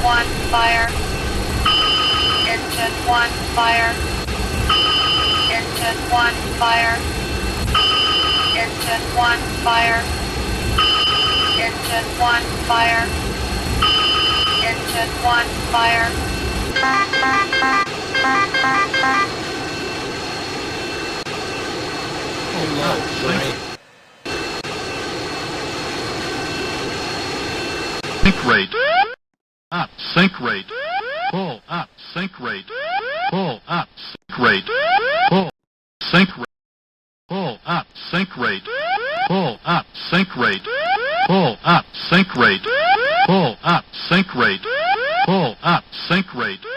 1, fire. Engine 1, fire. Engine 1, fire. Engine 1, fire. Engine 1, fire. Engine 1, fire. Sink rate. Up, sink rate. Pull up, sink rate. Pull up, sink rate. Pull, sink rate. Pull up, sink rate. Pull up, sink rate. Pull up, sink rate. Pull up, sink rate. Pull up, sink rate.